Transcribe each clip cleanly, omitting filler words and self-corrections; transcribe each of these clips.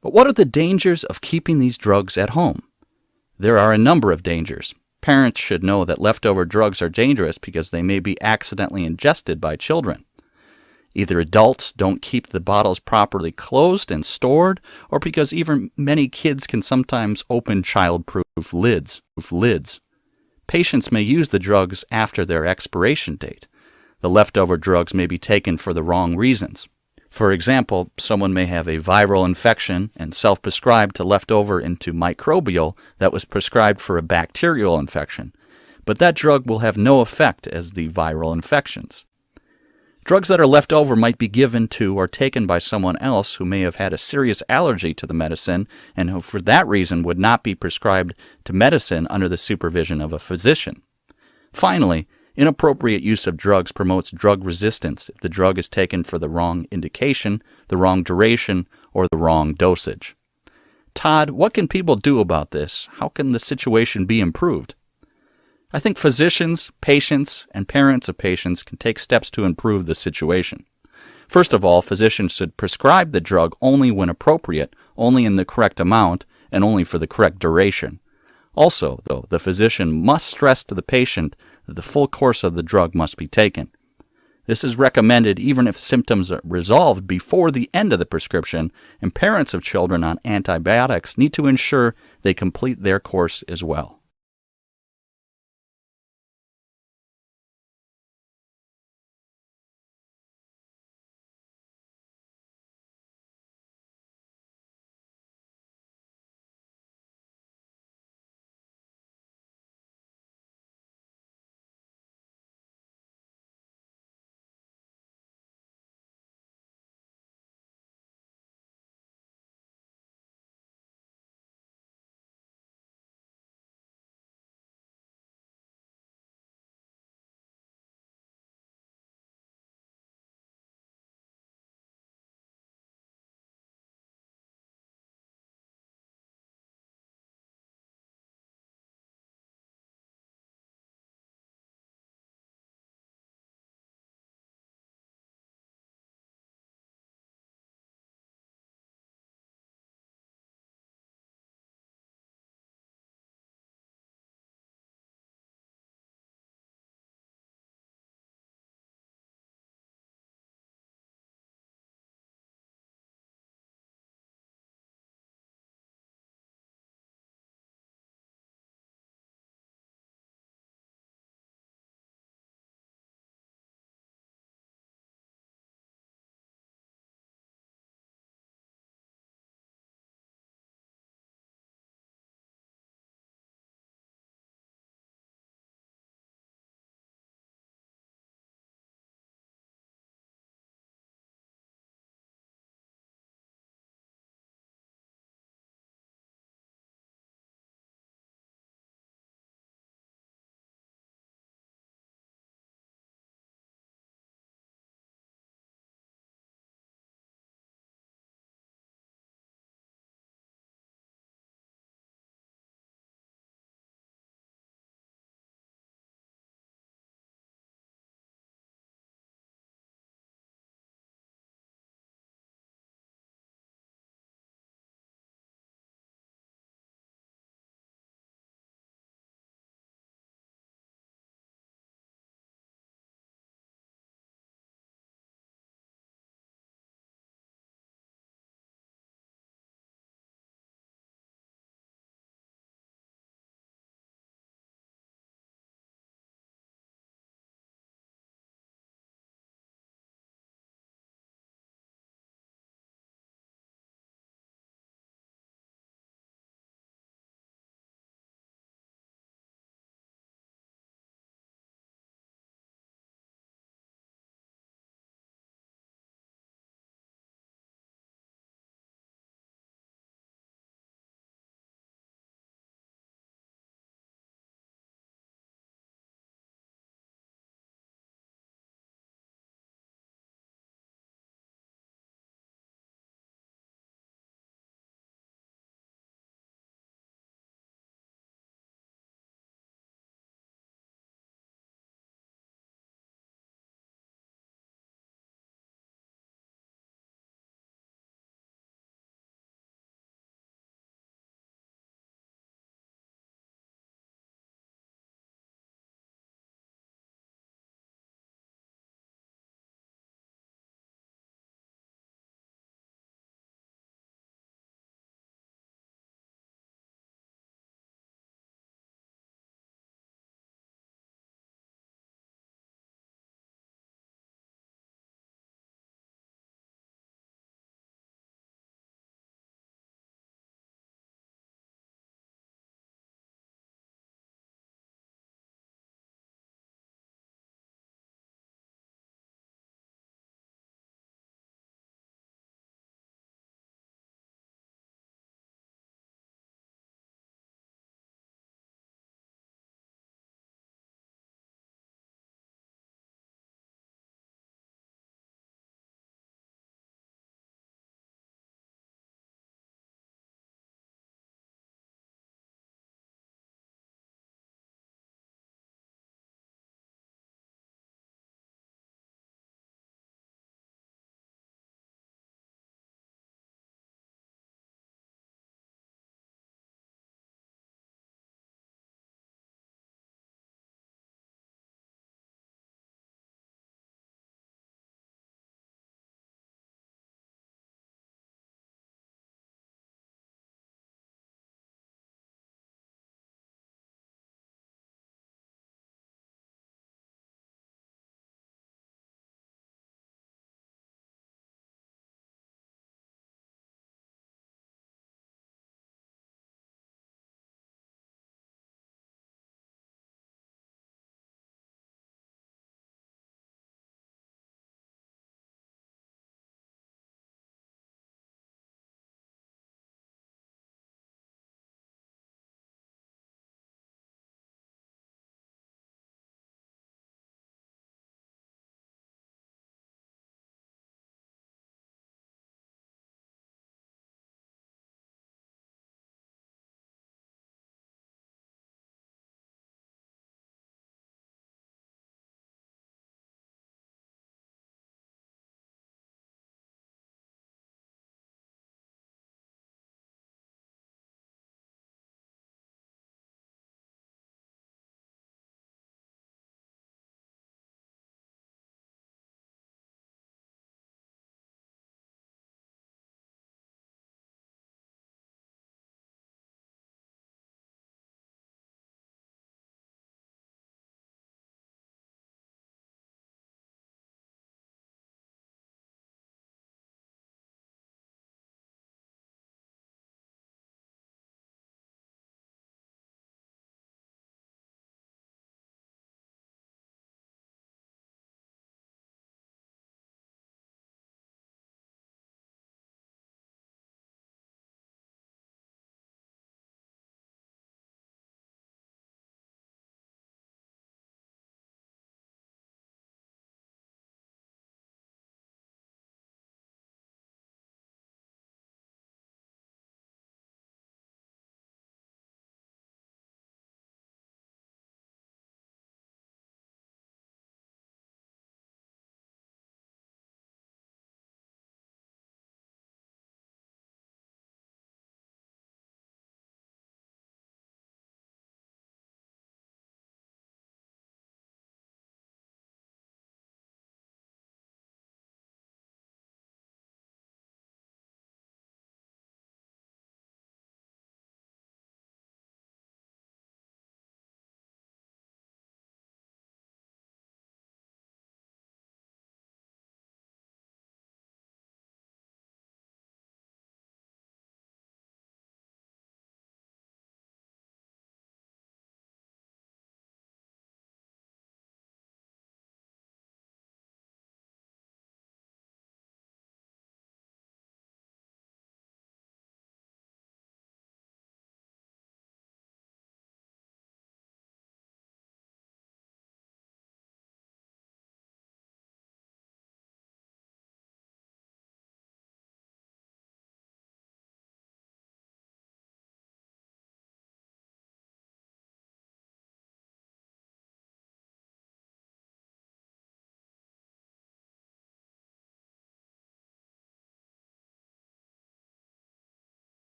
But what are the dangers of keeping these drugs at home? There are a number of dangers. Parents should know that leftover drugs are dangerous because they may be accidentally ingested by children. Either adults don't keep the bottles properly closed and stored, or because even many kids can sometimes open child-proof lids. Patients may use the drugs after their expiration date. The leftover drugs may be taken for the wrong reasons. For example, someone may have a viral infection and self-prescribe to leftover into microbial that was prescribed for a bacterial infection, but that drug will have no effect as the viral infections. Drugs that are left over might be given to or taken by someone else who may have had a serious allergy to the medicine and who for that reason would not be prescribed to medicine under the supervision of a physician. Finally, inappropriate use of drugs promotes drug resistance if the drug is taken for the wrong indication, the wrong duration, or the wrong dosage. Todd, what can people do about this? How can the situation be improved? I think physicians, patients, and parents of patients can take steps to improve the situation. First of all, physicians should prescribe the drug only when appropriate, only in the correct amount, and only for the correct duration. Also, though, the physician must stress to the patient that the full course of the drug must be taken. This is recommended even if symptoms are resolved before the end of the prescription, and parents of children on antibiotics need to ensure they complete their course as well.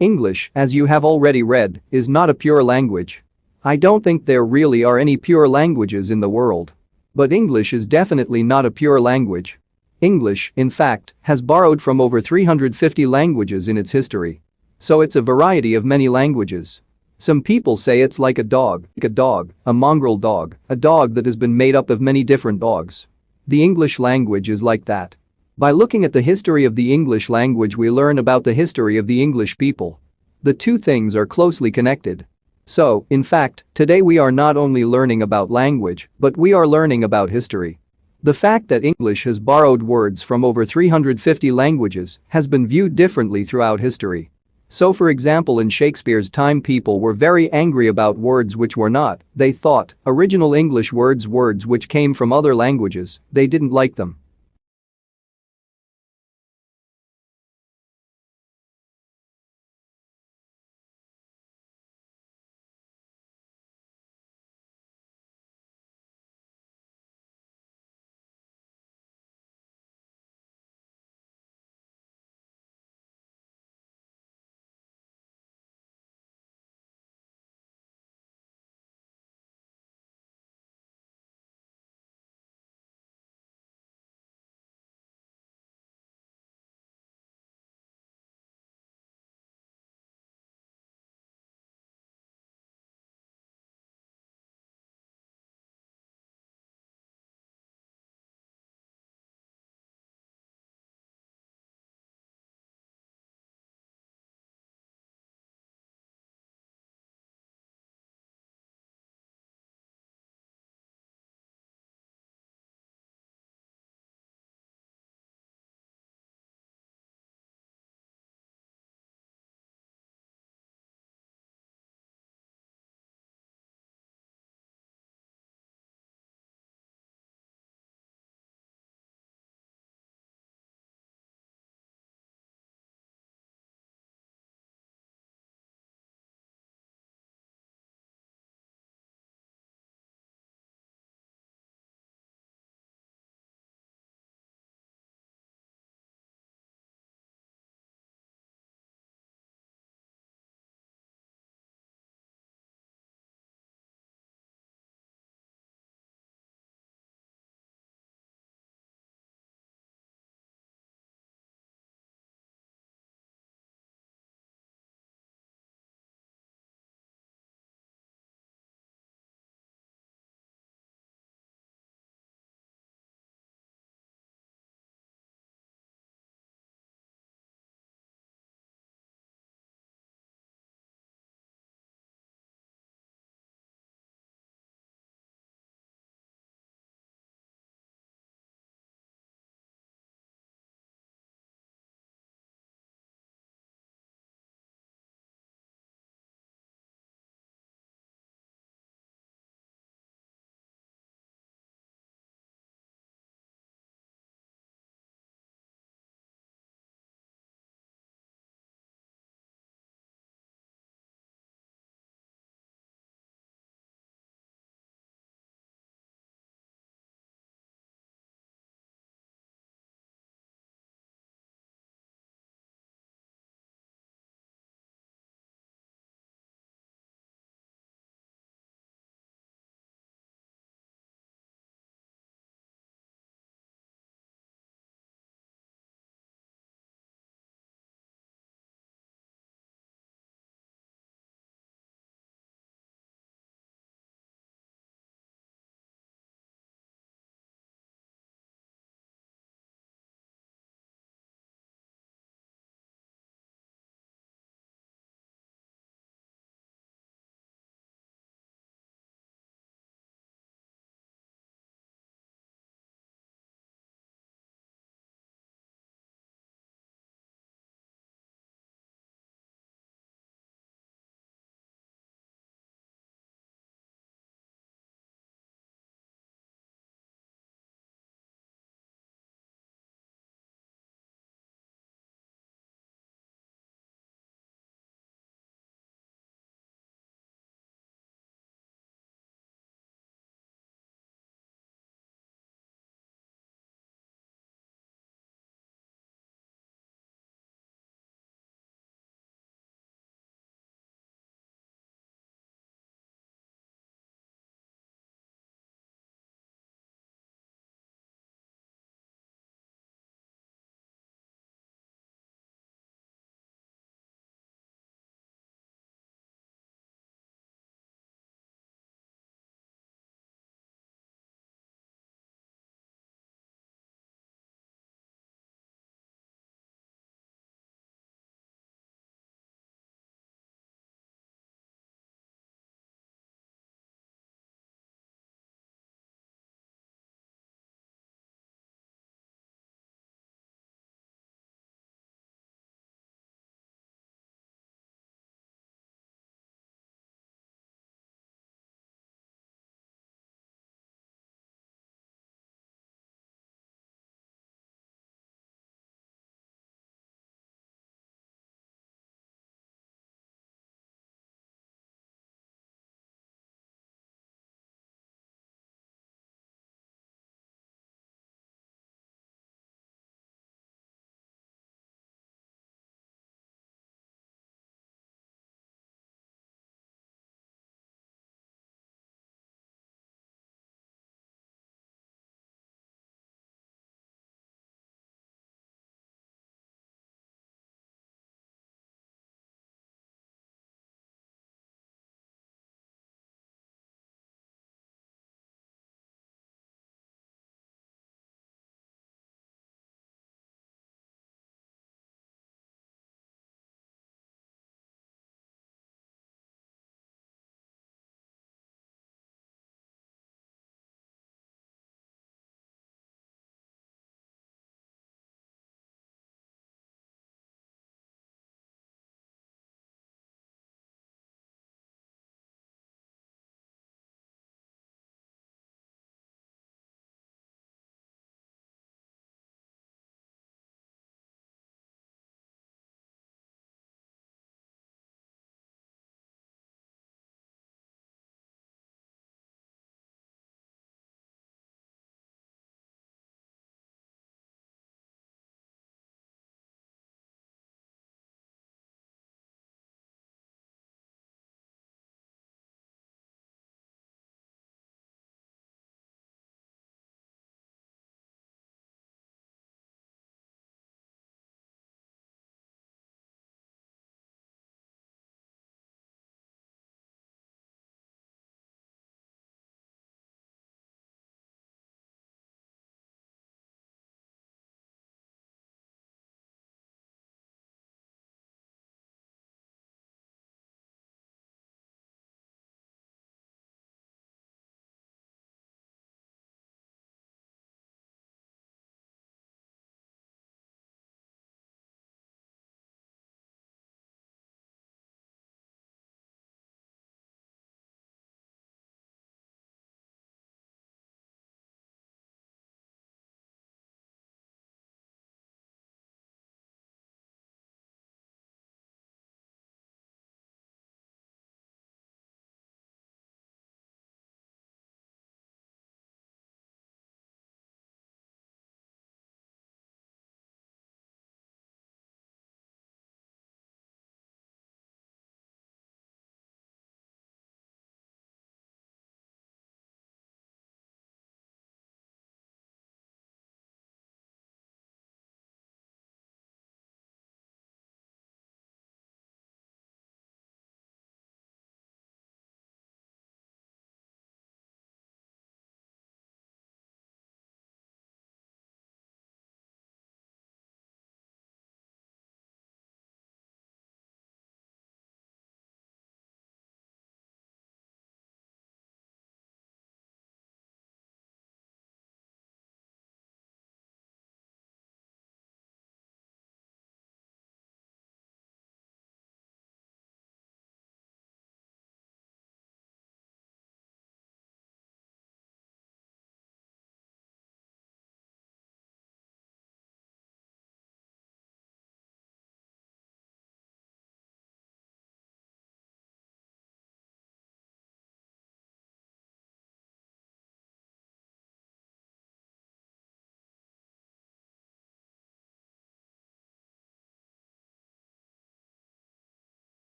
English, as you have already read, is not a pure language. I don't think there really are any pure languages in the world. But English is definitely not a pure language. English, in fact, has borrowed from over 350 languages in its history. So it's a variety of many languages. Some people say it's like a dog, a mongrel dog, a dog that has been made up of many different dogs. The English language is like that. By looking at the history of the English language, we learn about the history of the English people. The two things are closely connected. So, in fact, today we are not only learning about language, but we are learning about history. The fact that English has borrowed words from over 350 languages has been viewed differently throughout history. So for example, in Shakespeare's time, people were very angry about words which were not, they thought, original English words which came from other languages, they didn't like them.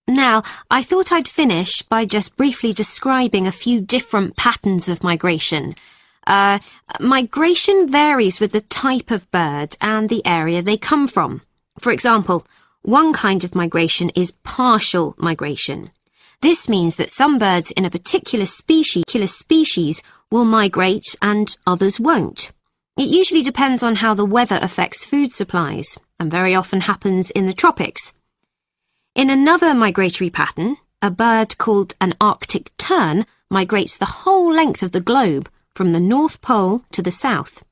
Now, I thought I'd finish by just briefly describing a few different patterns of migration. Migration varies with the type of bird and the area they come from. For example, one kind of migration is partial migration. This means that some birds in a particular species will migrate and others won't. It usually depends on how the weather affects food supplies, and very often happens in the tropics. In another migratory pattern, a bird called an Arctic tern migrates the whole length of the globe from the North Pole to the south.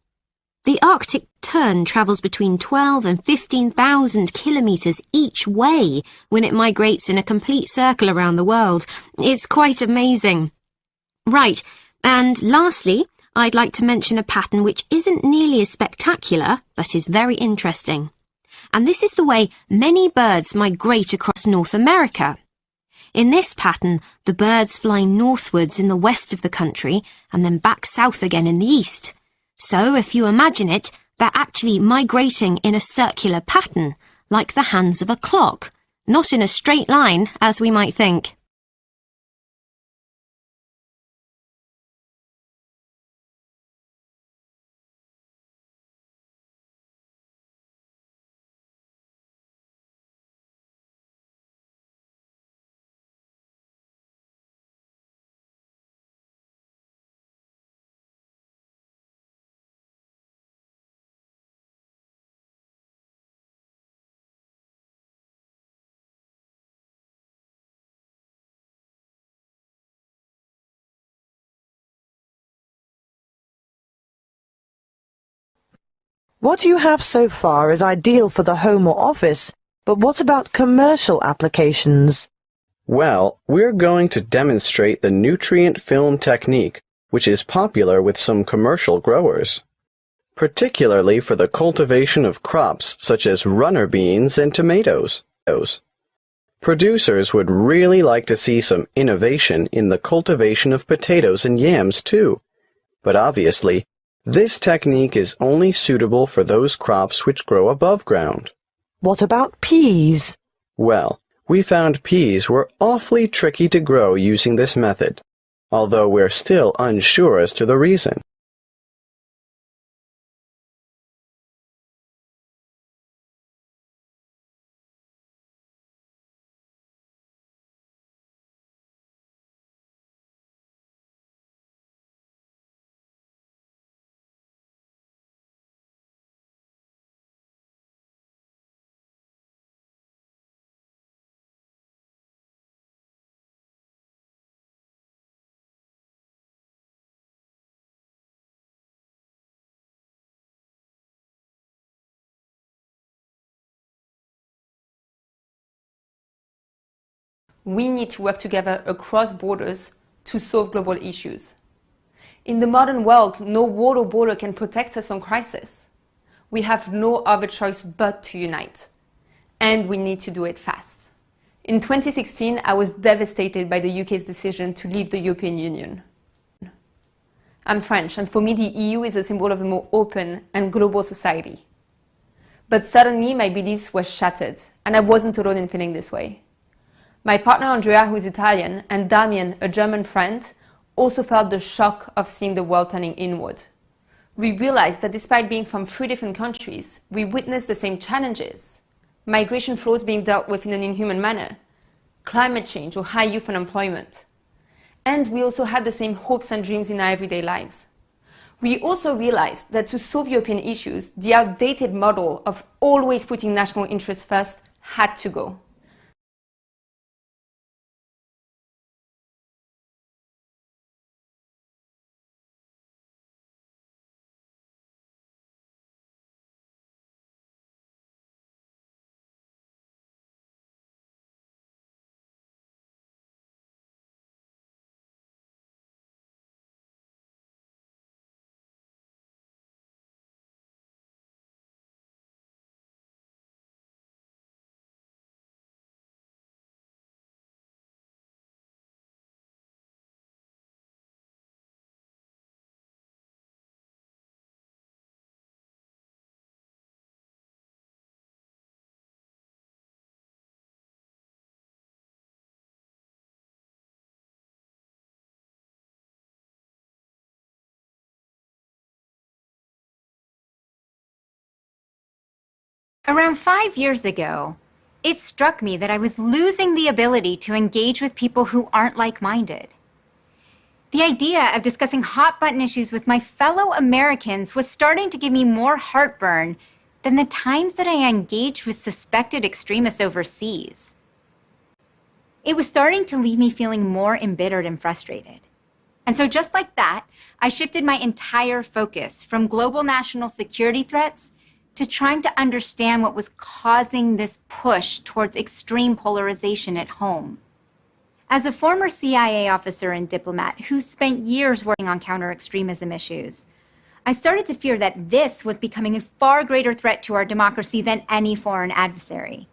The Arctic tern travels between 12 and 15,000 kilometers each way when it migrates in a complete circle around the world. It's quite amazing. Right, and lastly, I'd like to mention a pattern which isn't nearly as spectacular, but is very interesting. And this is the way many birds migrate across North America. In this pattern, the birds fly northwards in the west of the country and then back south again in the east. So, if you imagine it, they're actually migrating in a circular pattern, like the hands of a clock, not in a straight line, as we might think. What you have so far is ideal for the home or office, but what about commercial applications? Well, we're going to demonstrate the nutrient film technique, which is popular with some commercial growers, particularly for the cultivation of crops such as runner beans and tomatoes. Producers would really like to see some innovation in the cultivation of potatoes and yams too, but obviously, this technique is only suitable for those crops which grow above ground. What about peas? Well, we found peas were awfully tricky to grow using this method, although we're still unsure as to the reason. We need to work together across borders to solve global issues. In the modern world, no wall or border can protect us from crisis. We have no other choice but to unite. And we need to do it fast. In 2016, I was devastated by the UK's decision to leave the European Union. I'm French, and for me the EU is a symbol of a more open and global society. But suddenly my beliefs were shattered, and I wasn't alone in feeling this way. My partner Andrea, who is Italian, and Damien, a German friend, also felt the shock of seeing the world turning inward. We realized that despite being from 3 different countries, we witnessed the same challenges. Migration flows being dealt with in an inhuman manner, climate change or high youth unemployment. And we also had the same hopes and dreams in our everyday lives. We also realized that to solve European issues, the outdated model of always putting national interests first had to go. Around 5 years ago, it struck me that I was losing the ability to engage with people who aren't like-minded. The idea of discussing hot-button issues with my fellow Americans was starting to give me more heartburn than the times that I engaged with suspected extremists overseas. It was starting to leave me feeling more embittered and frustrated. And so just like that, I shifted my entire focus from global national security threats to trying to understand what was causing this push towards extreme polarization at home. As a former CIA officer and diplomat who spent years working on counter-extremism issues, I started to fear that this was becoming a far greater threat to our democracy than any foreign adversary.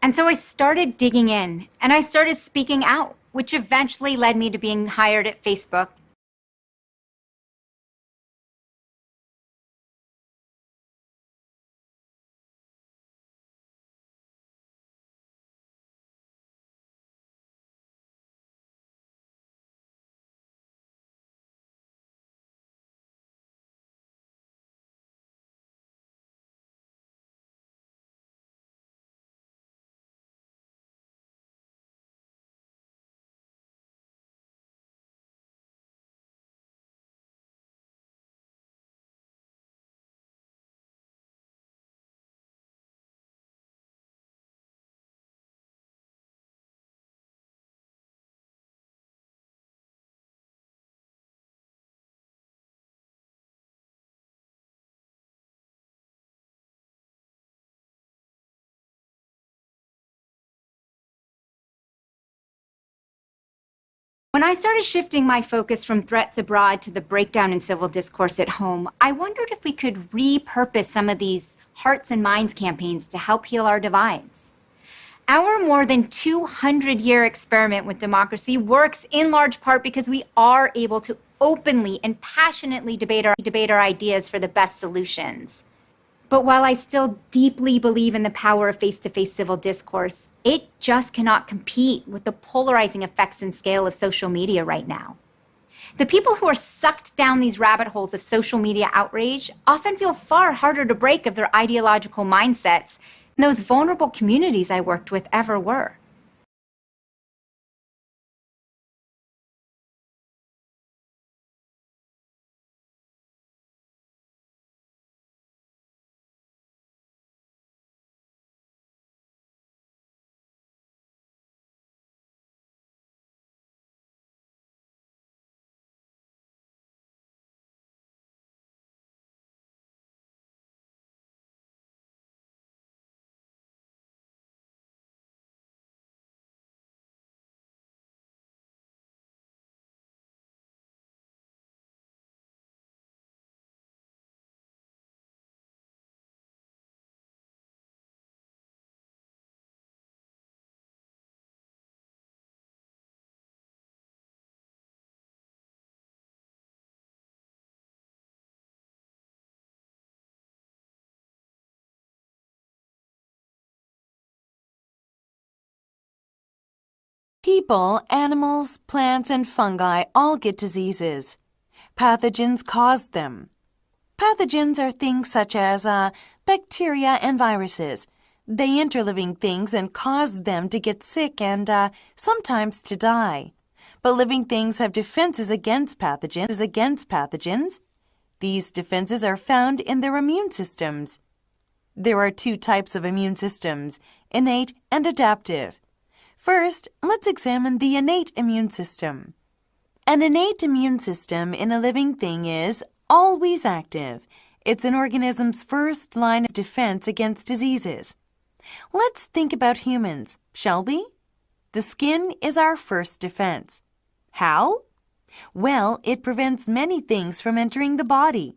And so I started digging in, and I started speaking out, which eventually led me to being hired at Facebook. When I started shifting my focus from threats abroad to the breakdown in civil discourse at home, I wondered if we could repurpose some of these Hearts and Minds campaigns to help heal our divides. Our more than 200-year experiment with democracy works in large part because we are able to openly and passionately debate our ideas for the best solutions. But while I still deeply believe in the power of face-to-face civil discourse, it just cannot compete with the polarizing effects and scale of social media right now. The people who are sucked down these rabbit holes of social media outrage often feel far harder to break of their ideological mindsets than those vulnerable communities I worked with ever were. People, animals, plants, and fungi all get diseases. Pathogens cause them. Pathogens are things such as bacteria and viruses. They enter living things and cause them to get sick and sometimes to die. But living things have defenses against pathogens. These defenses are found in their immune systems. There are two types of immune systems, innate and adaptive. First, let's examine the innate immune system. An innate immune system in a living thing is always active. It's an organism's first line of defense against diseases. Let's think about humans, shall we? The skin is our first defense. How? Well, it prevents many things from entering the body.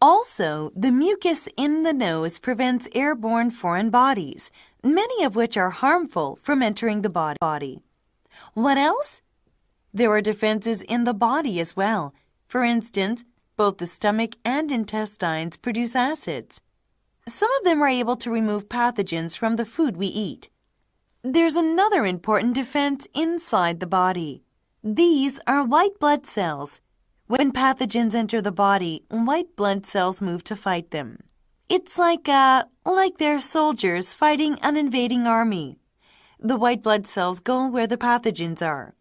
Also, the mucus in the nose prevents airborne foreign bodies, many of which are harmful, from entering the body. What else? There are defenses in the body as well. For instance, both the stomach and intestines produce acids. Some of them are able to remove pathogens from the food we eat. There's another important defense inside the body. These are white blood cells. When pathogens enter the body, white blood cells move to fight them. It's like they're soldiers fighting an invading army. The white blood cells go where the pathogens are.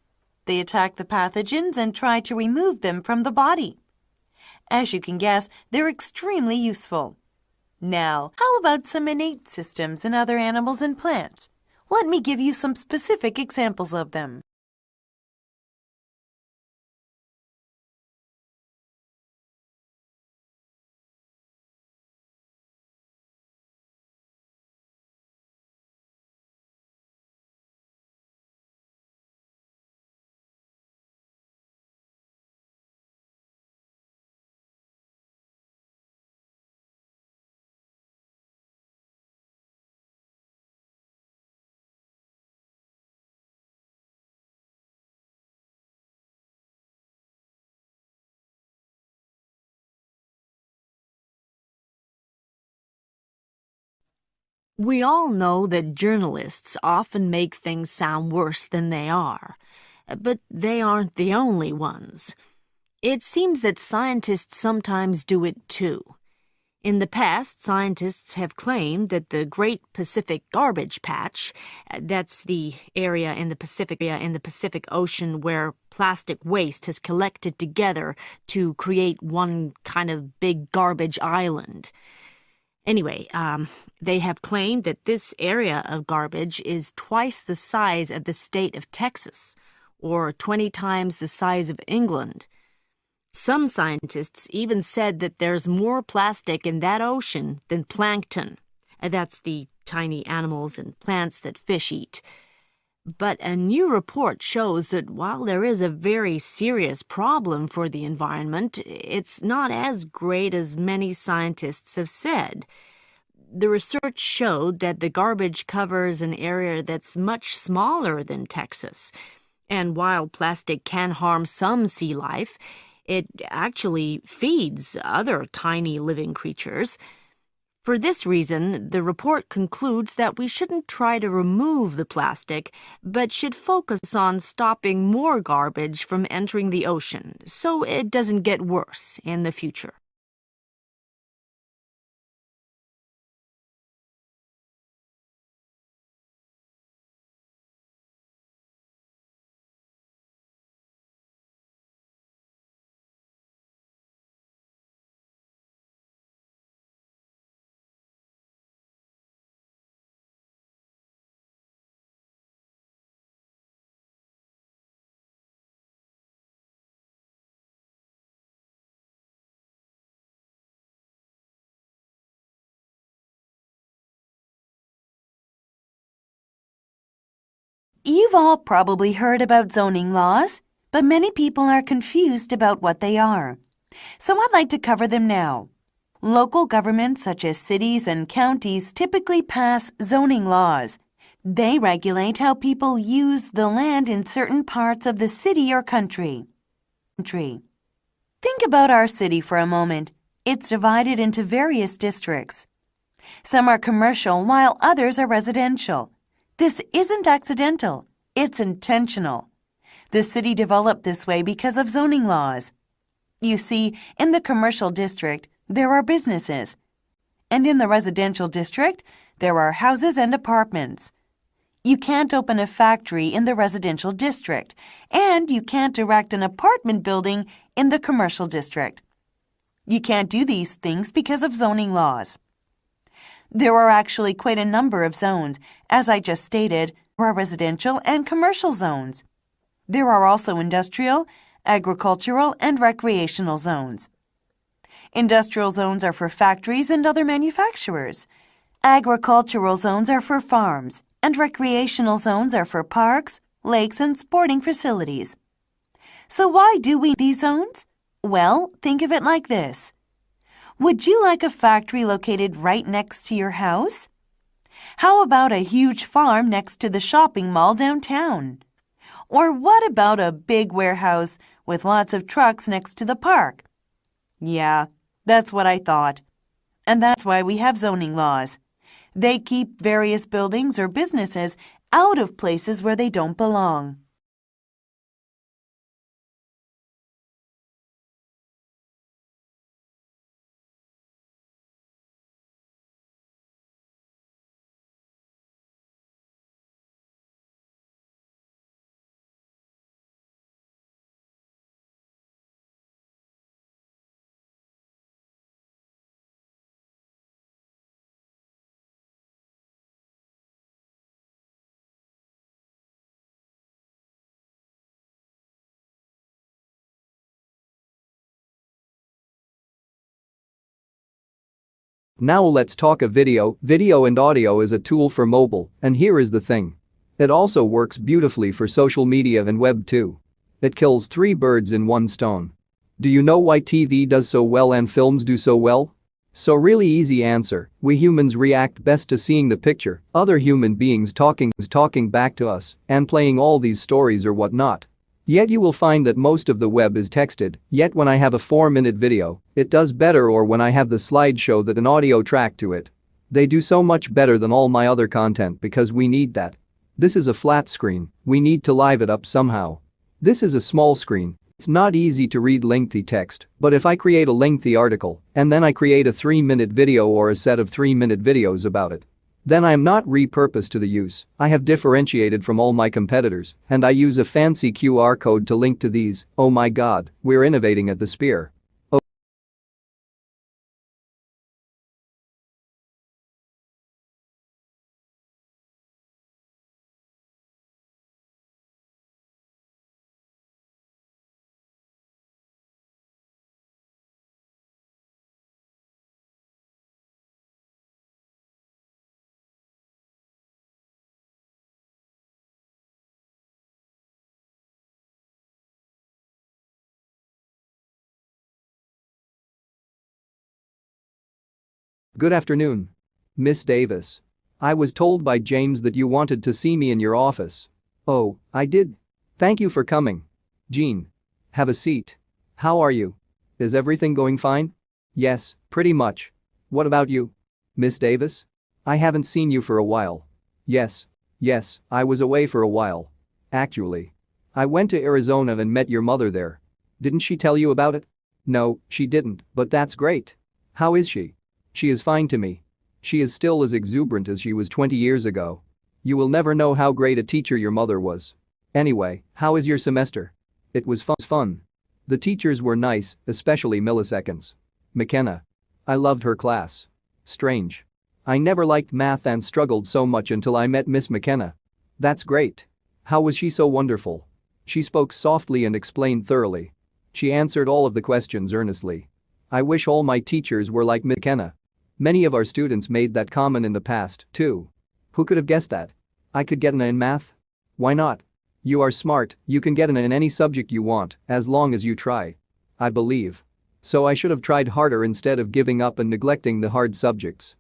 They attack the pathogens and try to remove them from the body. As you can guess, they're extremely useful. Now, how about some innate systems in other animals and plants? Let me give you some specific examples of them. We all know that journalists often make things sound worse than they are, but they aren't the only ones. It seems that scientists sometimes do it too. In the past, scientists have claimed that the Great Pacific Garbage Patch, that's the area in the Pacific Ocean where plastic waste has collected together to create one kind of big garbage island. Anyway, they have claimed that this area of garbage is twice the size of the state of Texas, or 20 times the size of England. Some scientists even said that there's more plastic in that ocean than plankton. That's the tiny animals and plants that fish eat. But a new report shows that while there is a very serious problem for the environment, it's not as great as many scientists have said. The research showed that the garbage covers an area that's much smaller than Texas. And while plastic can harm some sea life, it actually feeds other tiny living creatures. For this reason, the report concludes that we shouldn't try to remove the plastic, but should focus on stopping more garbage from entering the ocean so it doesn't get worse in the future. You've all probably heard about zoning laws, but many people are confused about what they are. So I'd like to cover them now. Local governments such as cities and counties typically pass zoning laws. They regulate how people use the land in certain parts of the city or country. Think about our city for a moment. It's divided into various districts. Some are commercial while others are residential. This isn't accidental, it's intentional. The city developed this way because of zoning laws. You see, in the commercial district, there are businesses. And in the residential district, there are houses and apartments. You can't open a factory in the residential district, and you can't erect an apartment building in the commercial district. You can't do these things because of zoning laws. There are actually quite a number of zones. As I just stated, there are residential and commercial zones. There are also industrial, agricultural, and recreational zones. Industrial zones are for factories and other manufacturers. Agricultural zones are for farms, and recreational zones are for parks, lakes, and sporting facilities. So why do we need these zones? Well, think of it like this. Would you like a factory located right next to your house? How about a huge farm next to the shopping mall downtown? Or what about a big warehouse with lots of trucks next to the park? Yeah, that's what I thought. And that's why we have zoning laws. They keep various buildings or businesses out of places where they don't belong. Now let's talk a video. Video and audio is a tool for mobile, and here is the thing. It also works beautifully for social media and web too. It kills 3 birds in 1 stone. Do you know why TV does so well and films do so well? So really easy answer, we humans react best to seeing the picture, other human beings talking back to us, and playing all these stories or whatnot. Yet you will find that most of the web is texted, yet when I have a 4-minute video, it does better, or when I have the slideshow that an audio track to it. They do so much better than all my other content because we need that. This is a flat screen, we need to live it up somehow. This is a small screen, it's not easy to read lengthy text, but if I create a lengthy article, and then I create a 3-minute video or a set of 3-minute videos about it, then I am not repurposed to the use. I have differentiated from all my competitors, and I use a fancy QR code to link to these. Oh my god, we're innovating at the spear. Oh. Good afternoon. Miss Davis. I was told by James that you wanted to see me in your office. Oh, I did? Thank you for coming. Jean. Have a seat. How are you? Is everything going fine? Yes, pretty much. What about you? Miss Davis? I haven't seen you for a while. Yes, I was away for a while. Actually. I went to Arizona and met your mother there. Didn't she tell you about it? No, she didn't, but that's great. How is she? She is fine to me. She is still as exuberant as she was 20 years ago. You will never know how great a teacher your mother was. Anyway, how is your semester? It was fun. The teachers were nice, especially Milliseconds. McKenna. I loved her class. Strange. I never liked math and struggled so much until I met Miss McKenna. That's great. How was she so wonderful? She spoke softly and explained thoroughly. She answered all of the questions earnestly. I wish all my teachers were like McKenna. Many of our students made that comment in the past, too. Who could have guessed that? I could get an A in math? Why not? You are smart, you can get an A in any subject you want, as long as you try. I believe. So I should have tried harder instead of giving up and neglecting the hard subjects.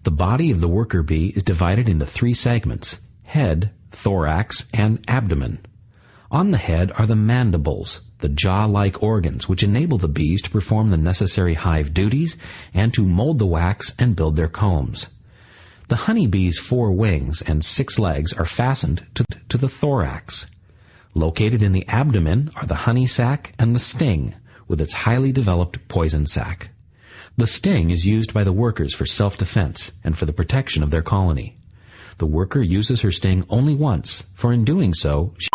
The body of the worker bee is divided into 3 segments: head, thorax, and abdomen. On the head are the mandibles, the jaw-like organs which enable the bees to perform the necessary hive duties and to mold the wax and build their combs. The honeybee's 4 wings and 6 legs are fastened to the thorax. Located in the abdomen are the honey sac and the sting, with its highly developed poison sac. The sting is used by the workers for self-defense and for the protection of their colony. The worker uses her sting only once, for in doing so, she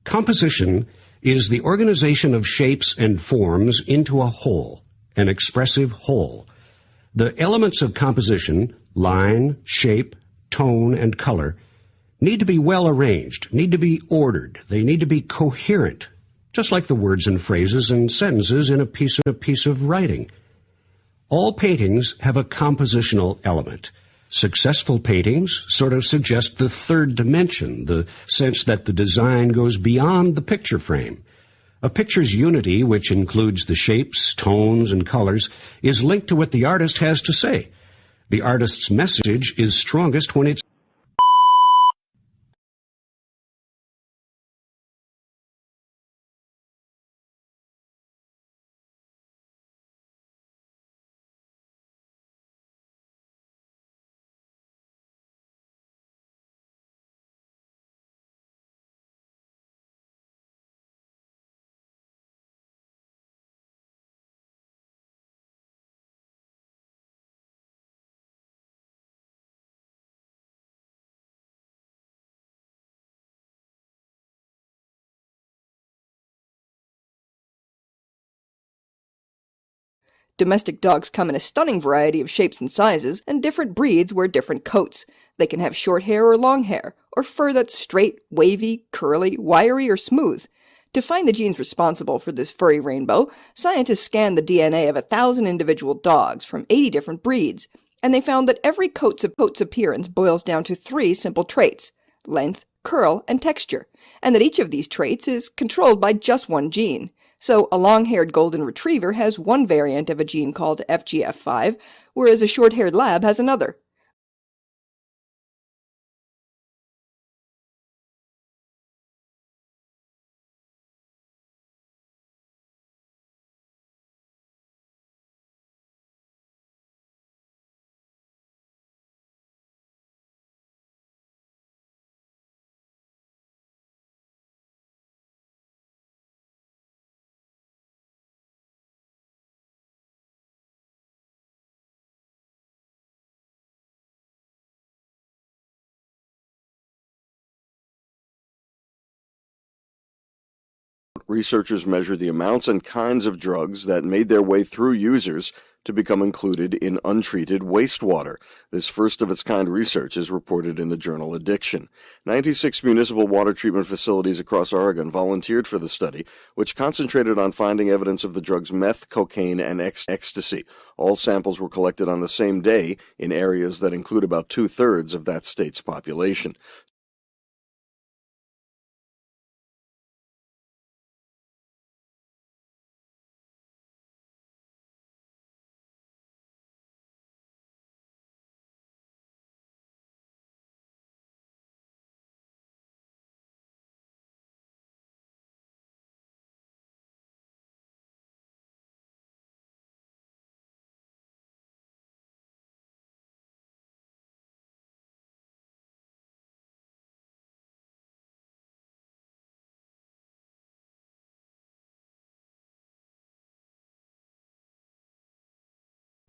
Composition is the organization of shapes and forms into a whole, an expressive whole. The elements of composition, line, shape, tone, and color, need to be well arranged, need to be ordered, they need to be coherent, just like the words and phrases and sentences in a piece of writing. All paintings have a compositional element. Successful paintings sort of suggest the third dimension, the sense that the design goes beyond the picture frame. A picture's unity, which includes the shapes, tones, and colors, is linked to what the artist has to say. The artist's message is strongest when it's Domestic dogs come in a stunning variety of shapes and sizes, and different breeds wear different coats. They can have short hair or long hair, or fur that's straight, wavy, curly, wiry, or smooth. To find the genes responsible for this furry rainbow, scientists scanned the DNA of 1,000 individual dogs from 80 different breeds, and they found that every coat's appearance boils down to 3 simple traits: length, curl, and texture, and that each of these traits is controlled by just one gene. So a long-haired golden retriever has one variant of a gene called FGF5, whereas a short-haired lab has another. Researchers measured the amounts and kinds of drugs that made their way through users to become included in untreated wastewater. This first-of-its-kind research is reported in the journal Addiction. 96 municipal water treatment facilities across Oregon volunteered for the study, which concentrated on finding evidence of the drugs meth, cocaine, and ecstasy. All samples were collected on the same day in areas that include about 2/3 of that state's population.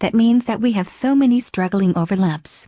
That means that we have so many struggling overlaps.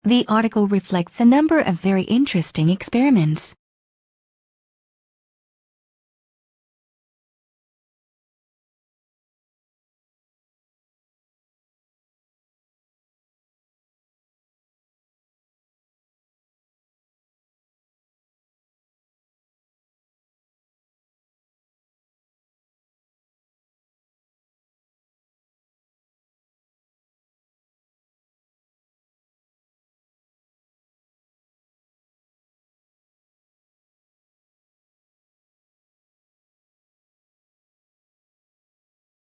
The article reflects a number of very interesting experiments.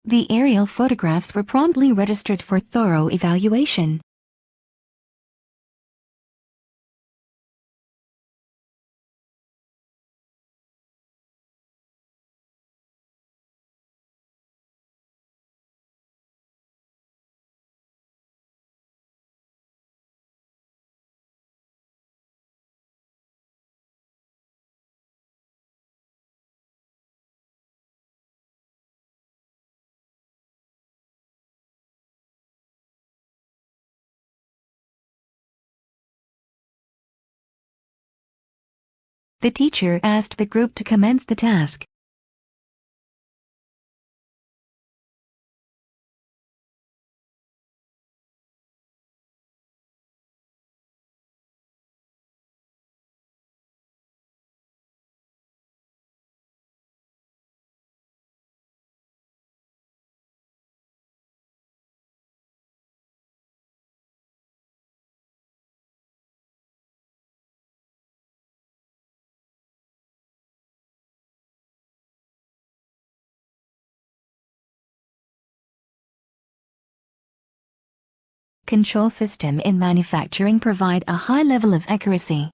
The aerial photographs were promptly registered for thorough evaluation. The teacher asked the group to commence the task. Control system in manufacturing provide a high level of accuracy.